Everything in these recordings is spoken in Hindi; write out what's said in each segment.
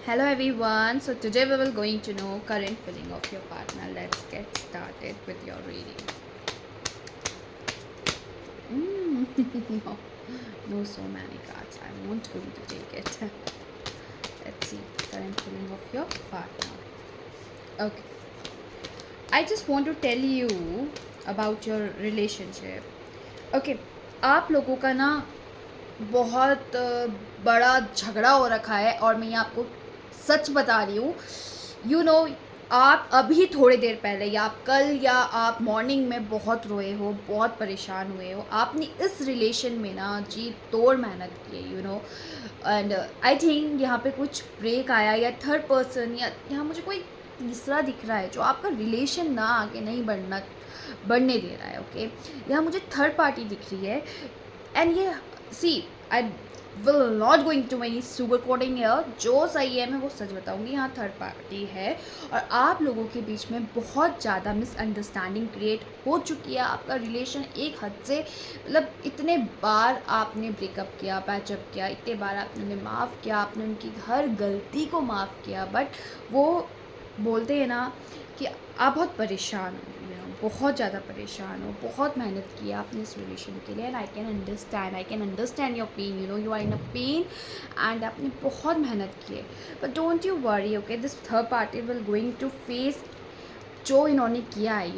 Hello everyone. So today we will going to know current feeling of your partner. Let's get started with your reading. No, no, so many cards. I won't going to take it. Let's see current feeling of your partner. Okay. I just want to tell you about your relationship. Okay. आप लोगों का ना बहुत बड़ा झगड़ा हो रखा है और मैं ये आपको सच बता रही हूँ। यू नो आप अभी थोड़ी देर पहले या आप कल या आप मॉर्निंग में बहुत रोए हो, बहुत परेशान हुए हो। आपने इस रिलेशन में ना जी तोड़ मेहनत की है, एंड आई थिंक यहाँ पे कुछ ब्रेक आया या थर्ड पर्सन या यहाँ मुझे कोई तीसरा दिख रहा है जो आपका रिलेशन ना आगे नहीं बढ़ने दे रहा है। ओके, यहाँ मुझे थर्ड पार्टी दिख रही है एंड ये see I will not going to many sugar coating here. जो सही है मैं वो सच बताऊंगी। यहाँ थर्ड पार्टी है और आप लोगों के बीच में बहुत ज़्यादा मिसअंडरस्टैंडिंग क्रिएट हो चुकी है। आपका रिलेशन एक हद से मतलब इतने बार आपने ब्रेकअप किया, पैचअप किया, इतने बार आपने उन्हें माफ़ किया, आपने उनकी हर गलती को माफ़ किया, बट वो बोलते हैं ना कि आप बहुत परेशान हो, बहुत ज़्यादा परेशान हो, बहुत मेहनत की है आपने इस रिलेशन के लिए। And I can understand your pain, you are in a pain and आपने बहुत मेहनत की है। But don't you worry, okay, this third party will going to face जो इन्होंने किया है,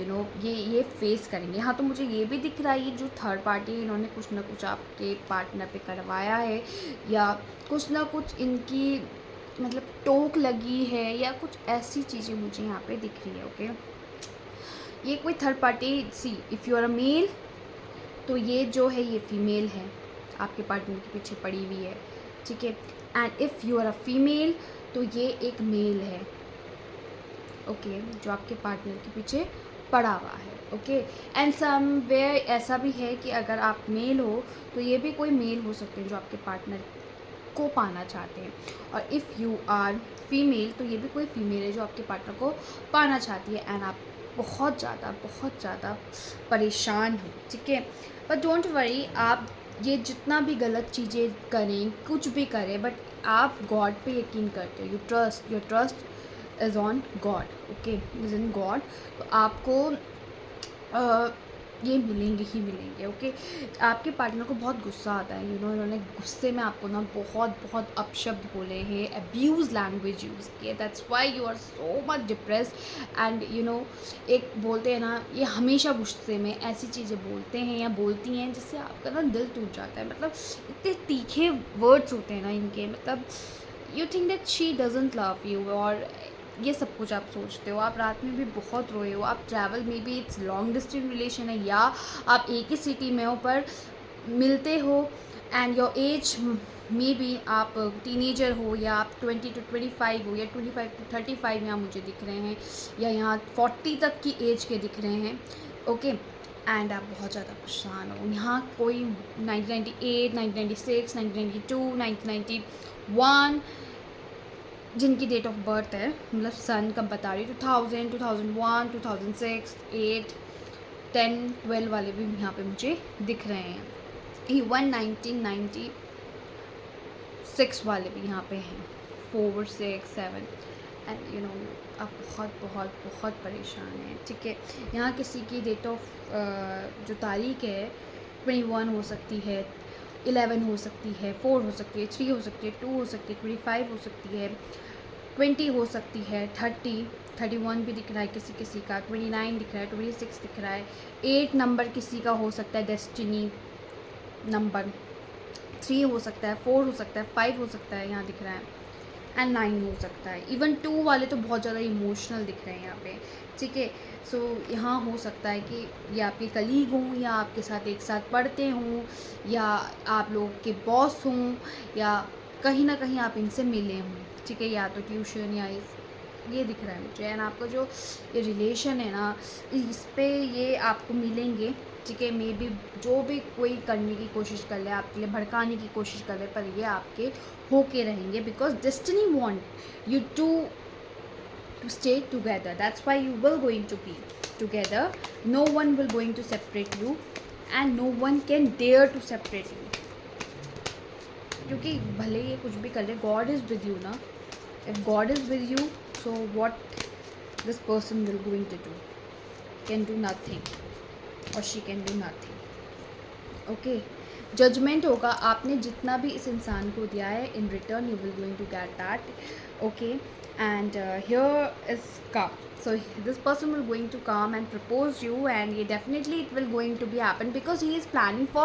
ये फेस करेंगे। हाँ, तो मुझे ये भी दिख रहा है ये जो थर्ड पार्टी है इन्होंने कुछ ना कुछ आपके पार्टनर पे करवाया है या कुछ ना कुछ इनकी मतलब टोक लगी है या कुछ ऐसी चीज़ें मुझे यहाँ पे दिख रही है। ओके, ये कोई third party, see if you are a male तो ये जो है ये फीमेल है, आपके पार्टनर के पीछे पड़ी हुई है, ठीक है। And if you are a female तो ये एक मेल है, ओके, जो आपके पार्टनर के पीछे पड़ा हुआ है। ओके, एंड समवेयर ऐसा भी है कि अगर आप मेल हो तो ये भी कोई मेल हो सकते हैं जो आपके पार्टनर को पाना चाहते हैं, और इफ़ यू आर फीमेल तो ये भी कोई फीमेल है जो आपके पार्टनर को पाना चाहती है। एंड आप बहुत ज़्यादा परेशान हो, ठीक है। बट डोंट वरी, आप ये जितना भी गलत चीज़ें करें, कुछ भी करें, बट आप गॉड पे यकीन करते हो। Your trust is on God, okay, is in God. तो आपको ये मिलेंगे ही मिलेंगे, ओके। आपके पार्टनर को बहुत गुस्सा आता है, इन्होंने गुस्से में आपको ना बहुत अपशब्द बोले हैं, अब्यूज़ लैंग्वेज यूज़ किए, that's why you are so much depressed. And एक बोलते हैं ना, ये हमेशा गुस्से में ऐसी चीज़ें बोलते हैं या बोलती हैं जिससे आपका ना दिल टूट जाता है। मतलब इतने तीखे वर्ड्स होते हैं ना इनके, मतलब you think that she doesn't love you, और ये सब कुछ आप सोचते हो। आप रात में भी बहुत रोए हो, आप ट्रैवल में भी, इट्स लॉन्ग डिस्टेंस रिलेशन है या आप एक ही सिटी में हो पर मिलते हो, एंड योर एज में भी आप टीनेजर हो या आप 20 to 25 हो या 25 to 35 यहाँ मुझे दिख रहे हैं, या यहाँ 40 तक की एज के दिख रहे हैं, ओके। एंड आप बहुत ज़्यादा परेशान हो। यहाँ कोई 1998, 1996, 1992, 1991 जिनकी डेट ऑफ बर्थ है, मतलब सन कब बता रही, 2000, 2001, 2006, 8, 10, 12 वाले भी यहाँ पे मुझे दिख रहे हैं। इवन 1996 वाले भी यहाँ पे हैं, 4, 6, 7। एंड आप बहुत परेशान हैं, ठीक है। यहाँ किसी की डेट ऑफ जो तारीख है 21 हो सकती है, 11 हो सकती है, 4 हो सकती है, 3 हो सकती है, 2 हो सकती है, 25 हो सकती है, 20 हो सकती है, 30, 31 भी दिख रहा है किसी किसी का, 29 दिख रहा है, 26 दिख रहा है, 8 नंबर किसी का हो सकता है, डेस्टिनी नंबर, 3 हो सकता है, 4 हो सकता है, 5 हो सकता है, यहाँ दिख रहा है, एंड 9 हो सकता है। इवन 2 वाले तो बहुत ज़्यादा इमोशनल दिख रहे हैं यहाँ पे, ठीक है। सो यहाँ हो सकता है कि ये आपके कलीग हों या आपके साथ एक साथ पढ़ते हों या आप लोग के बॉस हों या कहीं ना कहीं आप इनसे मिले हों, ठीक है, या तो ट्यूशन या ये दिख रहा है मुझे। एंड आपका जो ये रिलेशन है ना, इस पे ये आपको मिलेंगे, ठीक है। मे बी जो भी कोई करने की कोशिश कर ले, आपके लिए भड़काने की कोशिश कर ले, पर ये आपके होके रहेंगे, because destiny want you to stay together. That's why you will going to be together. No one will going to separate you and no one can dare to separate you, क्योंकि भले ये कुछ भी कर ले, गॉड इज़ विद यू ना, If God is with you, so what this person will going to do? Can do nothing, or she can do nothing. Okay, judgment होगा आपने जितना भी इस इंसान को दिया है, in return you will going to get that. Okay, and here is come. So this person will going to come and propose you, and yeah, definitely it will going to be happen because he is planning for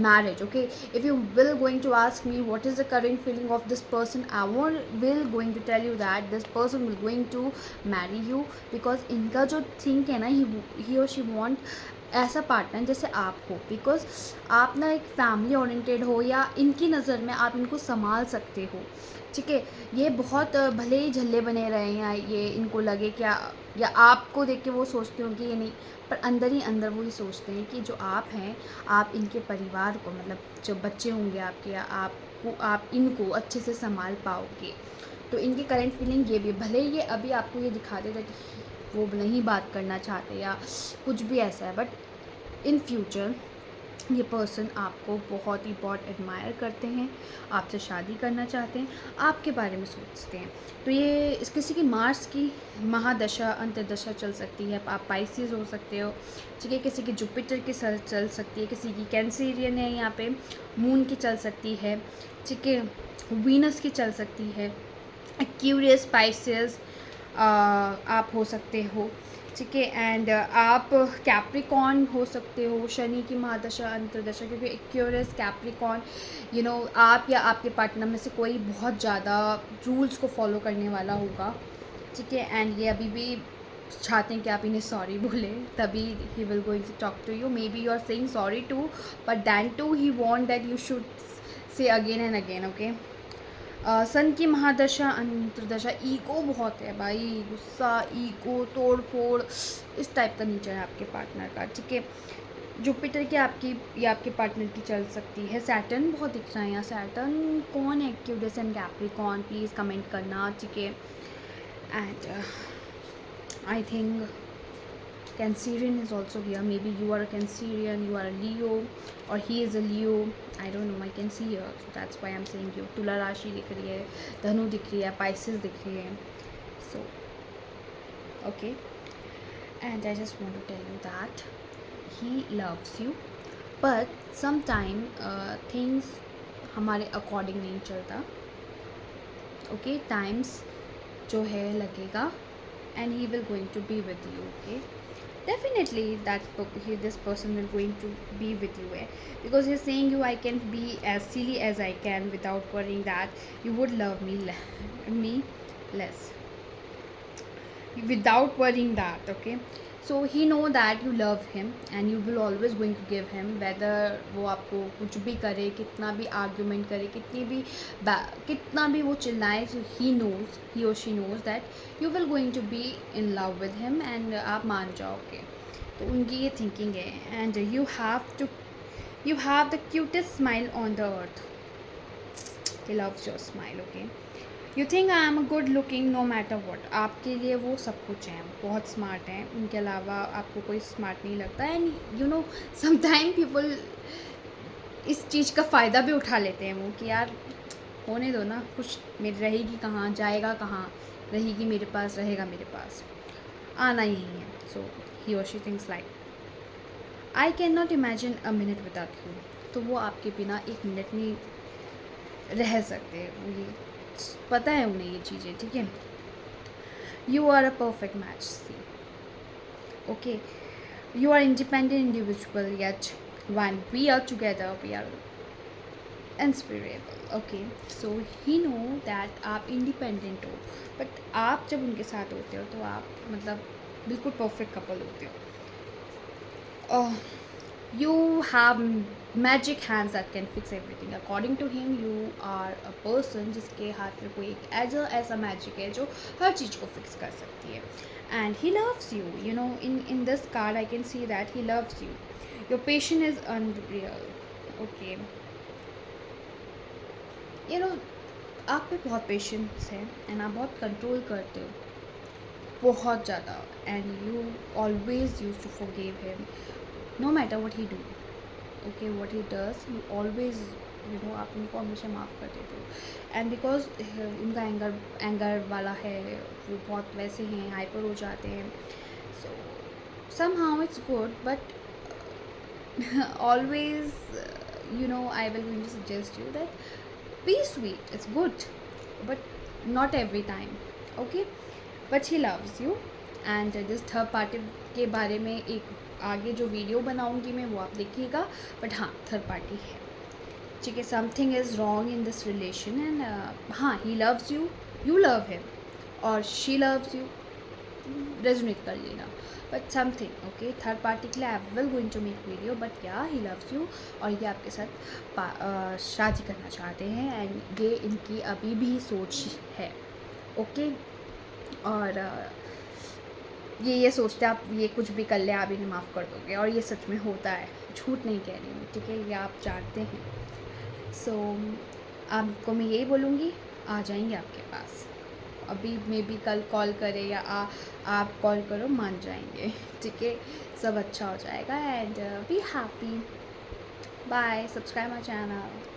marriage. Okay, if you will going to ask me what is the current feeling of this person, I will going to tell you that this person will going to marry you because इनका जो थिंक है ना, he or she want ऐसा पार्टनर जैसे आप हो, बिकॉज आप ना एक फैमिली ओरिएंटेड हो, या इनकी नज़र में आप इनको संभाल सकते हो. ठीक है, ये बहुत भले ही झल्ले बने रहे हैं, ये इनको लगे क्या, या आपको देख के वो सोचते हो कि ये नहीं, पर अंदर ही अंदर वो ही सोचते हैं कि जो आप हैं, आप इनके परिवार को, मतलब जो बच्चे होंगे आपके, या आप इनको अच्छे से संभाल पाओगे. तो इनकी करेंट फीलिंग ये भी, भले ये अभी आपको ये दिखा देता कि वो नहीं बात करना चाहते या कुछ भी ऐसा है, बट इन फ्यूचर ये पर्सन आपको बहुत ही बहुत एडमायर करते हैं, आपसे शादी करना चाहते हैं, आपके बारे में सोचते हैं. तो ये इस किसी की मार्स की महादशा अंतर्दशा चल सकती है, आप पाइसिस हो सकते हो. ठीक है, किसी की जुपिटर की चल सकती है, किसी की कैंसेरियन है, यहाँ पे मून की चल सकती है. ठीक है, वीनस की चल सकती है, एक्यूरियस पाइसिस आप हो सकते हो. ठीक है, एंड आप कैप्रिकॉन हो सकते हो, शनि की महादशा अंतर्दशा, क्योंकि एक्यूरियस कैप्रिकॉन, यू नो, आप या आपके पार्टनर में से कोई बहुत ज़्यादा रूल्स को फॉलो करने वाला होगा. ठीक है, एंड ये अभी भी चाहते हैं कि आप इन्हें सॉरी बोले, तभी he will going to talk to you. Maybe you are saying sorry too, but then too he want that you should say again and again. Okay, sun की महादशा अंतर्दशा, ईगो बहुत है भाई, गुस्सा, ईगो, तोड़ फोड़, इस टाइप का नेचर है आपके पार्टनर का. ठीक है, जुपिटर की आपकी या आपके पार्टनर की चल सकती है. सैटर्न बहुत दिख रहा है यहाँ. सैटर्न कौन है? Aquarius and Capricorn, please comment करना. ठीक है, and I think Cancerian is also here. Maybe you are a Cancerian, you are a Leo, or he is a Leo. I don't know. I can see here, so that's why I'm saying you. तुला राशि दिख रही है, धनु दिख रही है, Pisces दिख रही है. So, okay. And I just want to tell you that he loves you, but sometime things हमारे according नहीं चलता. Okay, times जो है लगेगा, and he will going to be with you. Okay. Definitely this person will going to be with you, because he's saying you, I can be as silly as I can without worrying that you would love me less, without worrying that. Okay, so he know that you love him and you will always going to give him, whether वो आपको कुछ भी करे, कितना भी आर्ग्यूमेंट करे, कितना भी वो चिल्लाए, so he or she knows that you will going to be in love with him, and आप मान जाओगे. तो उनकी ये थिंकिंग है. And you have the cutest smile on the earth. He loves your smile. Okay, you think I am good looking no matter what. आपके लिए वो सब कुछ हैं, बहुत स्मार्ट हैं, उनके अलावा आपको कोई स्मार्ट नहीं लगता. And you know, sometime people इस चीज़ का फ़ायदा भी उठा लेते हैं वो, कि यार होने दो ना, कुछ मेरी रहेगी कहाँ, जाएगा कहाँ, रहेगी मेरे पास, रहेगा मेरे पास, आना ही है. सो he or she thinks like I cannot imagine a minute without you. तो वो आपके बिना एक मिनट नहीं रह सकते, वो ये पता है उन्हें ये चीज़ें. ठीक है, you are a perfect match. See, okay, you are independent individual, yet when we are together we are inspirable. Okay, so he know that आप independent हो, but आप जब उनके साथ होते हो तो आप मतलब बिल्कुल परफेक्ट कपल होते हो. You have magic hands that can fix everything. According to him, you are a person जिसके हाथ में कोई एक ऐसा मैजिक है जो हर चीज़ को फिक्स कर सकती है. And he loves you. You know, in this card I can see that he loves you. Your patience is unreal. Okay. You know, आप पे बहुत पेशेंस है, एंड आप बहुत कंट्रोल करते हो, बहुत ज़्यादा. And you always use to forgive him no matter what he do. Okay, what he does, you always आप उनको हमेशा माफ़ कर देते हो। एंड बिकॉज उनका एंगर वाला है, वो बहुत वैसे हैं, हाइपर हो जाते हैं। सो somehow it's good, but always I will going to suggest you that be sweet, it's good, but not every time, okay? But he loves you. And जिस थर्ड पार्टी के बारे में एक आगे जो वीडियो बनाऊंगी मैं, वो आप देखिएगा। बट हाँ, थर्ड पार्टी है, ठीक है। Something is wrong in this relation and हाँ, he loves you, you love him, और शी लव्स यू, रेजोनेट कर लेना। But something okay, third party के लिए I will going to make video, but yeah he loves you, और ये आपके साथ शादी करना चाहते हैं, एंड ये इनकी अभी भी सोच है, ओके। और ये सोचते आप ये कुछ भी कर ले आप इन्हें माफ़ कर दोगे, और ये सच में होता है, झूठ नहीं कह रही हूँ, ठीक है, ये आप जानते हैं। सो आपको मैं यही बोलूँगी, आ जाएंगे आपके पास, अभी मे बी कल कॉल करें या आप कॉल करो, मान जाएंगे, ठीक है। सब अच्छा हो जाएगा, and be happy. Bye, subscribe my channel.